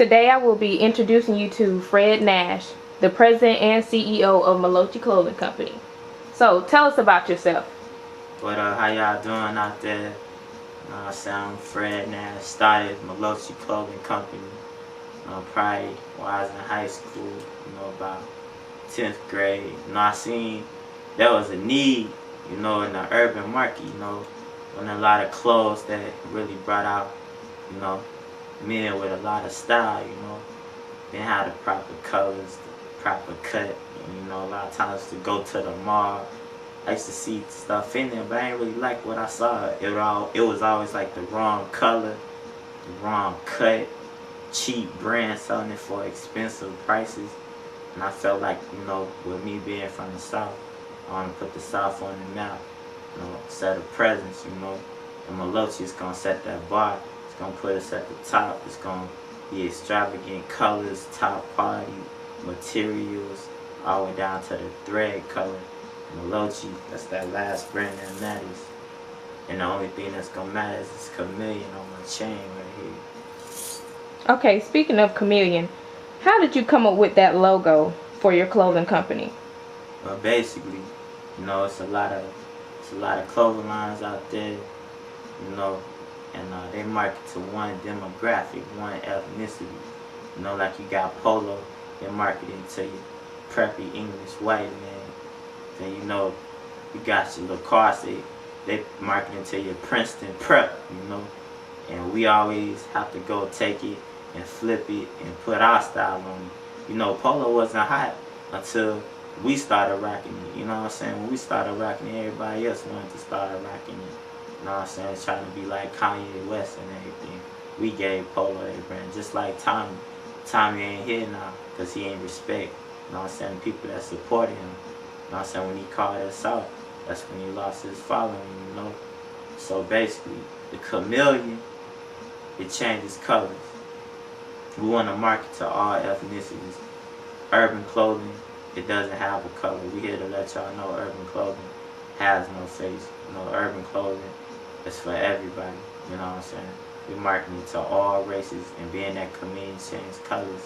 Today I will be introducing you to Fred-Nash, the president and CEO of Mailloechii Clothing Company. So tell us about yourself. What how y'all doing out there? I'm Fred-Nash, started Mailloechii Clothing Company probably when I was in high school, about 10th grade. I seen there was a need, in the urban market, when a lot of clothes that really brought out, men with a lot of style, didn't have the proper colors, the proper cut, and, a lot of times to go to the mall, I used to see stuff in there, but I didn't really like what I saw. It was always like the wrong color, the wrong cut, cheap brand selling it for expensive prices. And I felt like, with me being from the South, I want to put the South on the map, set a presence, and Mailloechii is going to set that bar. It's going to put us at the top. It's going to be extravagant colors, top quality materials, all the way down to the thread color. Mailloechii, that's that last brand that matters. And the only thing that's going to matter is this chameleon on my chain right here. Okay, speaking of chameleon, how did you come up with that logo for your clothing company? Well, basically, it's a lot of clothing lines out there, and they market to one demographic, one ethnicity. Like you got Polo, they're marketing to you preppy English white man. Then you got your Lacoste, they marketing to your Princeton prep, and we always have to go take it and flip it and put our style on it. Polo wasn't hot until we started rocking it. You know what I'm saying? When we started rocking it, everybody else wanted to start rocking it. You know what I'm saying? Trying to be like Kanye West and everything. We gave Polo a brand, just like Tommy. Tommy ain't here now because he ain't respect. You know what I'm saying? People that supported him. You know what I'm saying? When he called us out, that's when he lost his following, So basically, the chameleon, it changes colors. We want to market to all ethnicities. Urban clothing, it doesn't have a color. We here to let y'all know urban clothing has no face. Urban clothing is for everybody. You know what I'm saying? We're marketing to all races, and being that chameleon changes colors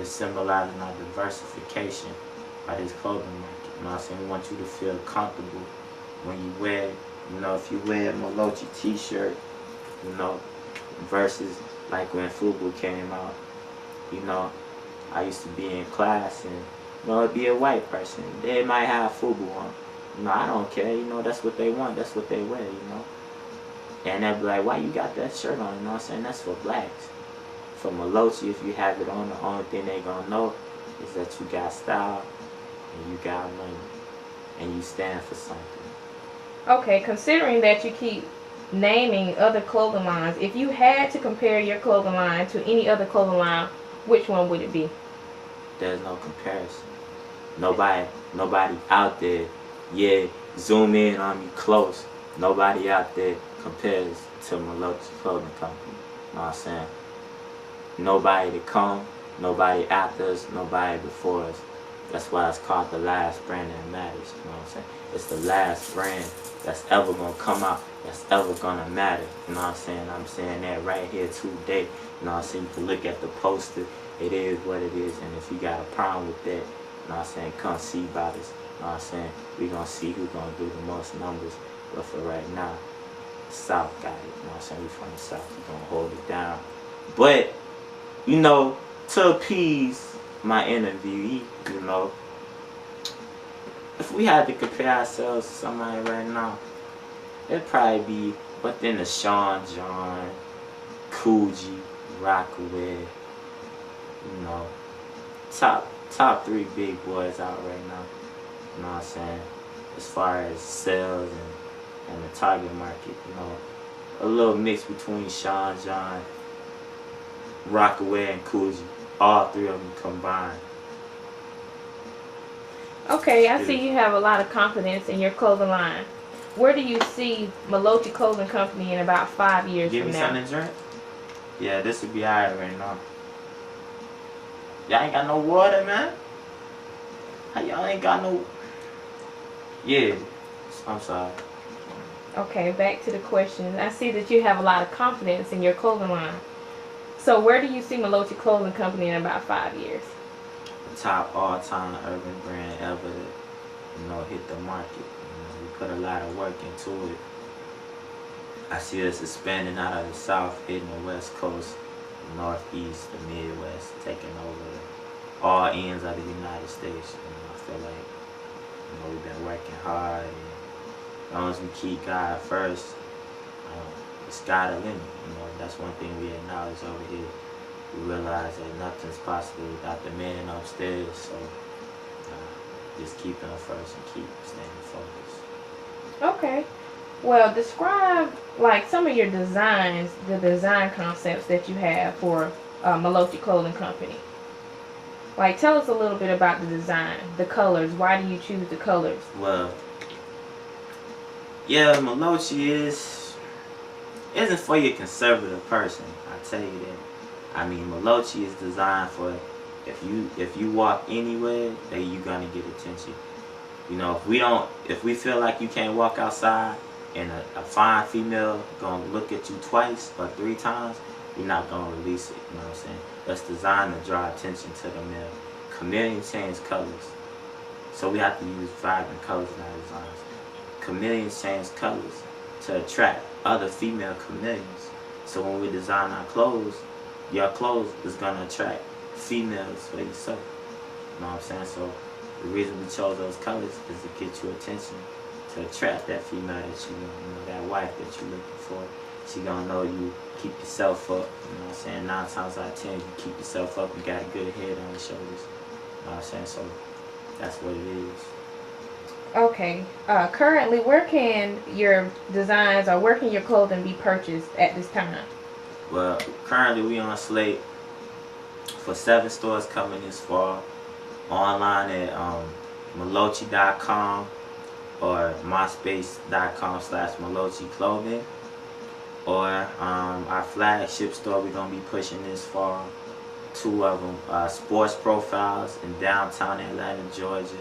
is symbolizing our diversification by this clothing market. You know what I'm saying? We want you to feel comfortable when you wear, if you wear a Mailloechii t-shirt, versus like when FUBU came out, I used to be in class and, it'd be a white person. They might have FUBU on. I don't care, that's what they want, that's what they wear, And they'd be like, why you got that shirt on, you know what I'm saying? That's for blacks. For Mailloechii, if you have it on, the only thing they gonna know is that you got style, and you got money, and you stand for something. Okay, considering that you keep naming other clothing lines, if you had to compare your clothing line to any other clothing line, which one would it be? There's no comparison. Nobody out there, zoom in on me close. Nobody out there compares to Mailloechii Clothing Company. You know what I'm saying? Nobody to come, nobody after us, nobody before us. That's why it's called the last brand that matters. You know what I'm saying? It's the last brand that's ever gonna come out, that's ever gonna matter. You know what I'm saying? I'm saying that right here today. You know what I'm saying? You can look at the poster. It is what it is, and if you got a problem with that, you know what I'm saying, come see about us. You know what I'm saying? We gonna see who's gonna do the most numbers. But for right now, the South got it. You know what I'm saying? We from the South. We gonna hold it down. But, to appease my interviewee, if we had to compare ourselves to somebody right now, it'd probably be within the Sean John, Coogee, Rockaway, top 3 big boys out right now. You know what I'm saying? As far as sales and the target market, a little mix between Sean John, Rockaway, and Coogee. All 3 of them combined. Okay, I see you have a lot of confidence in your clothing line. Where do you see Mailloechii Clothing Company in about 5 years from now? Give me something to drink? Yeah, this would be alright right now. Y'all ain't got no water, man? How y'all ain't got no... Yeah, I'm sorry. Okay, back to the question. I see that you have a lot of confidence in your clothing line. So where do you see Mailloechii Clothing Company in about 5 years? The top all-time urban brand ever to, hit the market. We put a lot of work into it. I see us expanding out of the South, hitting the West Coast, the Northeast, the Midwest, taking over all ends of the United States. I feel like we've been working hard, and as long as we keep God first, the sky the limit. That's one thing we acknowledge over here. We realize that nothing's possible without the man upstairs. So just keep them first and keep staying focused. Okay. Well, describe like some of your designs, the design concepts that you have for Mailloechii Clothing Company. Like, tell us a little bit about the design, the colors. Why do you choose the colors? Well, yeah, Mailloechii isn't for your conservative person. I tell you that. I mean, Mailloechii is designed for if you walk anywhere, that you're gonna get attention. If we feel like you can't walk outside and a fine female gonna look at you twice or 3 times, we're not gonna release it. You know what I'm saying? That's designed to draw attention to the male. Chameleons change colors, so we have to use vibrant colors in our designs. Chameleons change colors to attract other female chameleons. So when we design our clothes, your clothes is gonna attract females for yourself. You know what I'm saying? So the reason we chose those colors is to get your attention, to attract that female that you want, that wife that you're looking for. She gonna know you keep yourself up. You know what I'm saying? 9 times out of 10, you keep yourself up. You got a good head on your shoulders. You know what I'm saying? So that's what it is. Okay. Currently, where can your designs or where can your clothing be purchased at this time? Well, currently we on slate for 7 stores coming this fall. Online at Mailloechii.com or myspace.com/Mailloechii Clothing, or our flagship store we're gonna be pushing this fall. 2 of them, Sports Profiles in downtown Atlanta, Georgia,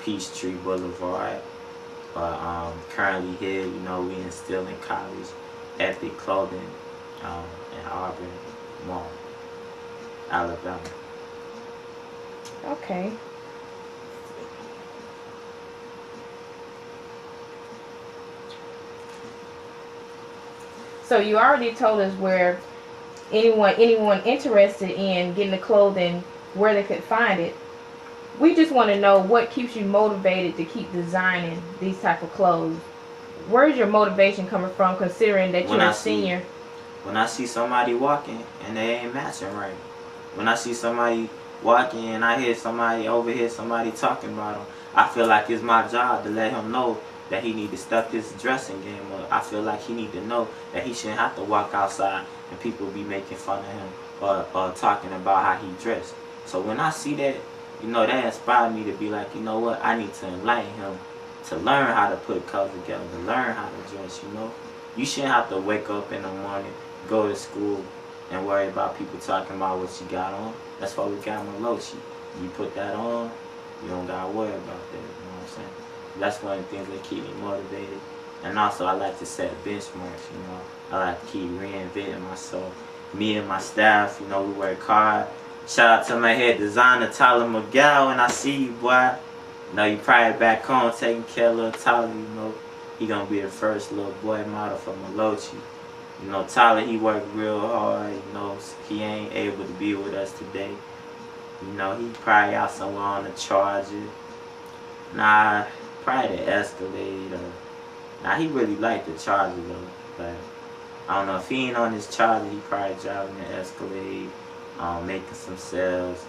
Peachtree Boulevard. Currently here, we in Still in College, Epic Clothing in Auburn Mall, Alabama. Okay. So you already told us where anyone interested in getting the clothing, where they could find it. We just want to know what keeps you motivated to keep designing these type of clothes. Where's your motivation coming from, considering that you're a senior? When I see somebody walking and they ain't matching right. When I see somebody walking and I overhear somebody talking about him, I feel like it's my job to let him know that he need to step his dressing game up. I feel like he need to know that he shouldn't have to walk outside and people be making fun of him or talking about how he dressed. So when I see that, that inspired me to be like, you know what, I need to enlighten him to learn how to put colors together, to learn how to dress. You shouldn't have to wake up in the morning, go to school, and worry about people talking about what you got on. That's why we got Mailloechii. You put that on, you don't gotta worry about that. You know what I'm saying? That's one of the things that keep me motivated. And also, I like to set benchmarks. I like to keep reinventing myself. Me and my staff, we work hard. Shout out to my head designer, Tyler McGow. When I see you, boy, you probably back home taking care of little Tyler. He gonna be the first little boy model for Mailloechii. Tyler, he worked real hard. He ain't able to be with us today. He probably out somewhere on the Charger. Nah, probably the Escalade. He really liked the Charger though. But I don't know, if he ain't on his Charger, he probably driving the Escalade, making some sales.